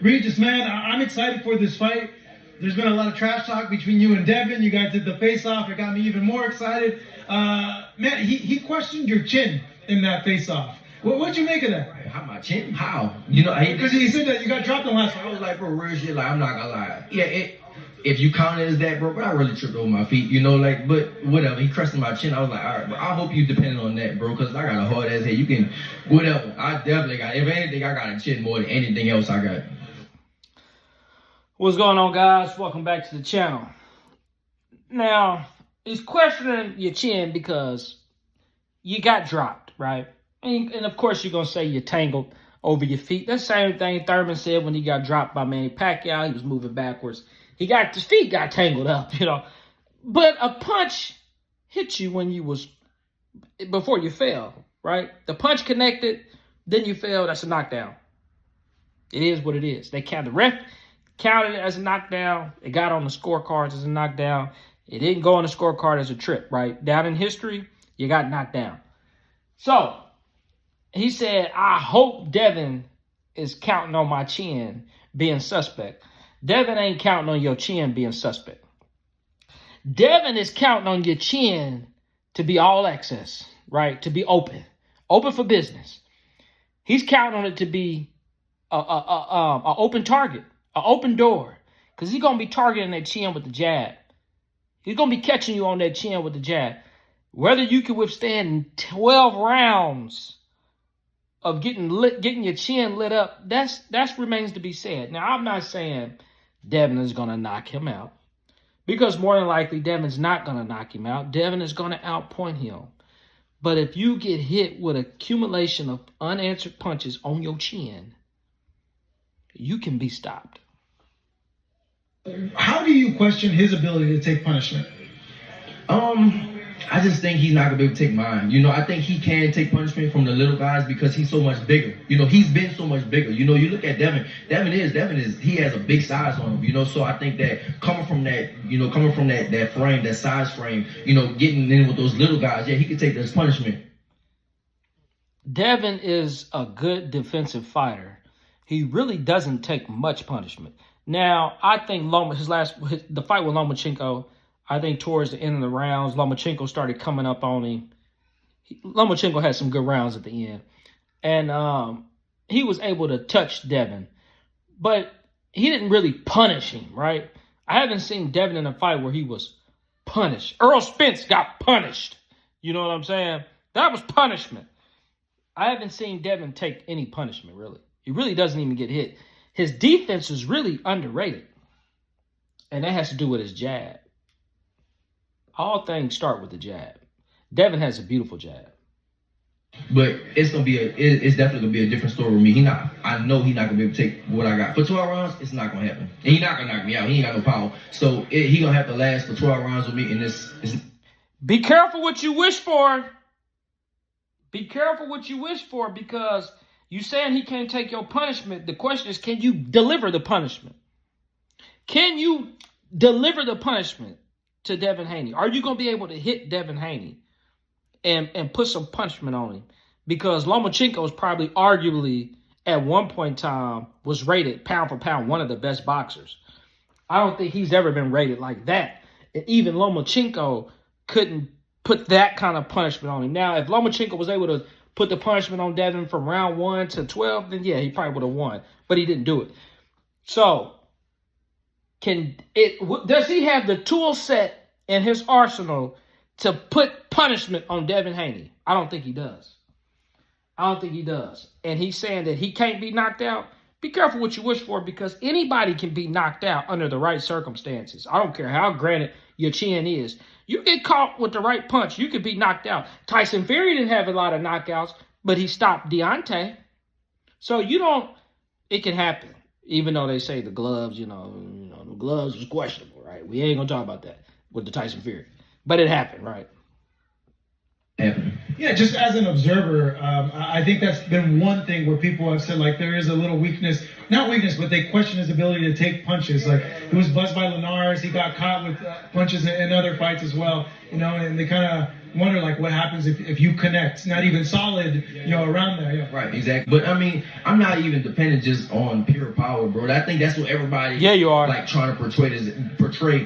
Regis, man, I'm excited for this fight. There's been a lot of trash talk between you and Devin. You guys did the face-off. It got me even more excited. Man, he questioned your chin in that face-off. What'd you make of that? How my chin? How? You know, because he said that you got dropped in the last fight. I was like, bro, real shit. Like, I'm not gonna lie. Yeah, if you count it as that, bro, but I really tripped over my feet. You know, like, but whatever. He crested my chin. I was like, all right, but I hope you depending on that, bro, because I got a hard ass head. You can, whatever. I definitely got. If anything, I got a chin more than anything else I got. What's going on, guys? Welcome back to the channel. Now, he's questioning your chin because you got dropped, right? And of course, you're going to say you're tangled over your feet. That's the same thing Thurman said when he got dropped by Manny Pacquiao. He was moving backwards. His feet got tangled up, you know. But a punch hit you when you was, before you fell, right? The punch connected, then you fell. That's a knockdown. It is what it is. The ref counted it as a knockdown. It got on the scorecards as a knockdown. It didn't go on the scorecard as a trip, right? Down in history, you got knocked down. So, he said, I hope Devin is counting on my chin being suspect. Devin ain't counting on your chin being suspect. Devin is counting on your chin to be all access, right? To be open for business. He's counting on it to be a open target. An open door, because he's going to be targeting that chin with the jab. He's going to be catching you on that chin with the jab. Whether you can withstand 12 rounds of getting your chin lit up, that remains to be said. Now, I'm not saying Devin is going to knock him out, because more than likely, Devin's not going to knock him out. Devin is going to outpoint him. But if you get hit with an accumulation of unanswered punches on your chin, you can be stopped. How do you question his ability to take punishment? I just think he's not gonna be able to take mine. You know, I think he can take punishment from the little guys because he's so much bigger. You know, he's been so much bigger. You know, you look at Devin. Devin is he has a big size on him. You know, so I think that coming from that frame, that size frame, you know, getting in with those little guys, yeah, he could take this punishment. Devin is a good defensive fighter. He really doesn't take much punishment. Now, I think the fight with Lomachenko, I think towards the end of the rounds, Lomachenko started coming up on him. Lomachenko had some good rounds at the end. And he was able to touch Devin. But he didn't really punish him, right? I haven't seen Devin in a fight where he was punished. Earl Spence got punished. You know what I'm saying? That was punishment. I haven't seen Devin take any punishment, really. He really doesn't even get hit. His defense is really underrated. And that has to do with his jab. All things start with the jab. Devin has a beautiful jab. But it's definitely gonna be a different story with me. I know he's not gonna be able to take what I got. For 12 rounds, it's not gonna happen. And he's not gonna knock me out. He ain't got no power. So he gonna have to last for 12 rounds with me, and this is. Be careful what you wish for. Be careful what you wish for, because you saying he can't take your punishment. The question is, can you deliver the punishment? Can you deliver the punishment to Devin Haney? Are you going to be able to hit Devin Haney and put some punishment on him? Because Lomachenko is probably arguably at one point in time was rated pound for pound one of the best boxers. I don't think he's ever been rated like that. And even Lomachenko couldn't put that kind of punishment on him. Now, if Lomachenko was able to put the punishment on Devin from round 1 to 12, then yeah, he probably would have won. But he didn't do it. So, does he have the tool set in his arsenal to put punishment on Devin Haney? I don't think he does. I don't think he does. And he's saying that he can't be knocked out. Be careful what you wish for, because anybody can be knocked out under the right circumstances. I don't care how granted your chin is. You get caught with the right punch, you could be knocked out. Tyson Fury didn't have a lot of knockouts, but he stopped Deontay. So it can happen. Even though they say the gloves, the gloves was questionable, right? We ain't gonna talk about that with the Tyson Fury. But it happened, right? Yeah, just as an observer, I think that's been one thing where people have said, like, there is a little weakness. Not weakness, but they question his ability to take punches. Like, he was buzzed by Linares. He got caught with punches in other fights as well, and they kind of wonder like what happens if you connect, not even solid, you know, around there. Yeah. Right, exactly. But I mean, I'm not even dependent just on pure power, bro. I think that's what everybody you are like trying to portray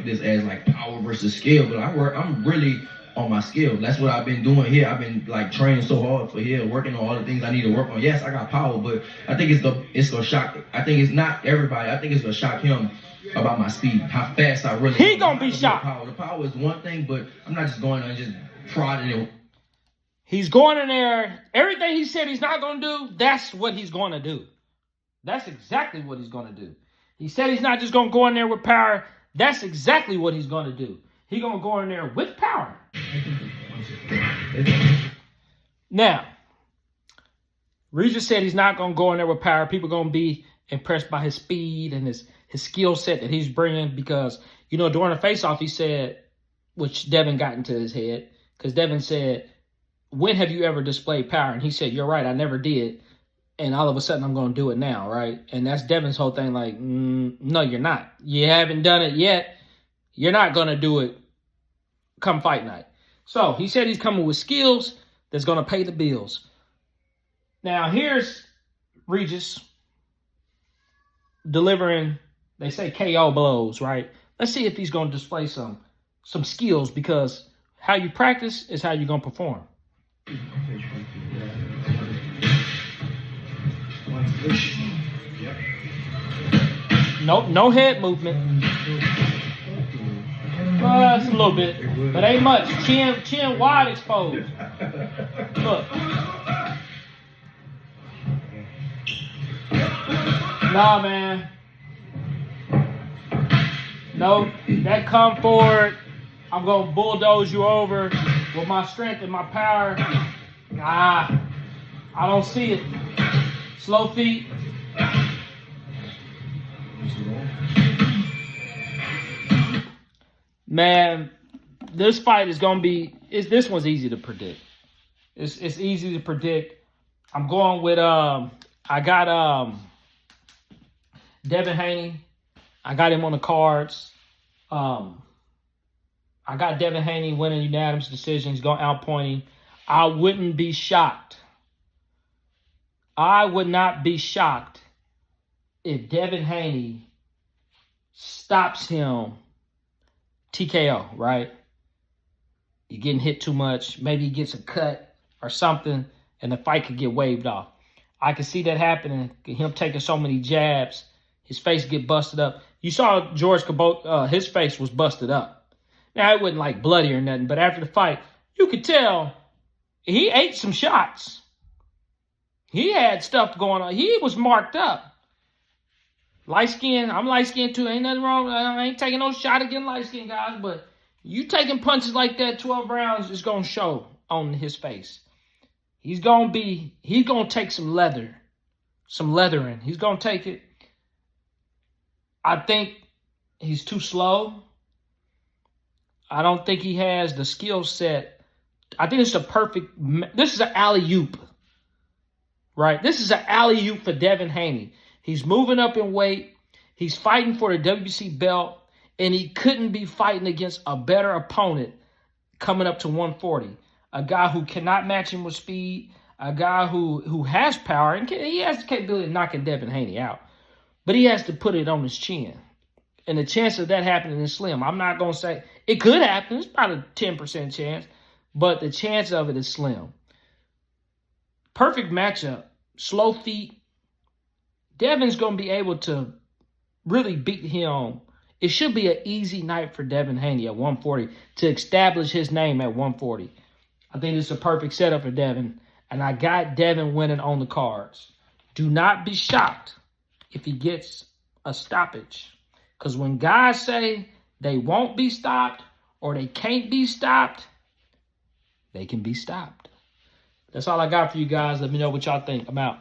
this as like power versus skill. But I'm really on my skill. That's what I've been doing here. I've been like training so hard for here, working on all the things I need to work on. Yes, I got power, but I think it's gonna shock. I think it's not everybody. I think it's gonna shock him about my speed, how fast I really. He gonna be shocked. The power is one thing, but I'm not just going and just prodding it. He's going in there. Everything he said he's not going to do, that's what he's going to do. That's exactly what he's going to do. He said he's not just going to go in there with power. That's exactly what he's going to do. He's going to go in there with power. Now, Regis said he's not going to go in there with power. People are going to be impressed by his speed and his skill set that he's bringing because, you know, during the face-off, he said, which Devin got into his head, because Devin said, when have you ever displayed power? And he said, you're right, I never did. And all of a sudden, I'm going to do it now, right? And that's Devin's whole thing, like, no, you're not. You haven't done it yet. You're not going to do it come fight night. So he said he's coming with skills that's going to pay the bills. Now, here's Regis delivering, they say KO blows, right? Let's see if he's going to display some skills because how you practice is how you're going to perform. Nope, no head movement. It's a little bit, but ain't much. Chin wide exposed. Look. Nah, man. Nope, that come forward. I'm going to bulldoze you over with my strength and my power. Nah, I don't see it. Slow feet. Man, this fight is going to be, this one's easy to predict. It's easy to predict. I'm going with, I got Devin Haney. I got him on the cards. I got Devin Haney winning unanimous decision. He's going to outpoint him. I wouldn't be shocked. I would not be shocked if Devin Haney stops him TKO, right? You're getting hit too much. Maybe he gets a cut or something, and the fight could get waved off. I can see that happening. Him taking so many jabs, his face get busted up. You saw George Cabot, his face was busted up. Now, it wasn't like bloody or nothing, but after the fight, you could tell he ate some shots. He had stuff going on. He was marked up. Light skin, I'm light skinned too. Ain't nothing wrong. I ain't taking no shot against light skinned guys, but you taking punches like that 12 rounds is going to show on his face. He's going to take some leathering. He's going to take it. I think he's too slow. I don't think he has the skill set. I think it's this is an alley-oop, right? This is an alley-oop for Devin Haney. He's moving up in weight. He's fighting for the WC belt, and he couldn't be fighting against a better opponent coming up to 140. A guy who cannot match him with speed, a guy who has power, and he has the capability of knocking Devin Haney out. But he has to put it on his chin. And the chance of that happening is slim. I'm not going to say it could happen. It's about a 10% chance. But the chance of it is slim. Perfect matchup. Slow feet. Devin's going to be able to really beat him. It should be an easy night for Devin Haney at 140 to establish his name at 140. I think it's a perfect setup for Devin. And I got Devin winning on the cards. Do not be shocked if he gets a stoppage. Because when guys say they won't be stopped or they can't be stopped, they can be stopped. That's all I got for you guys. Let me know what y'all think. I'm out.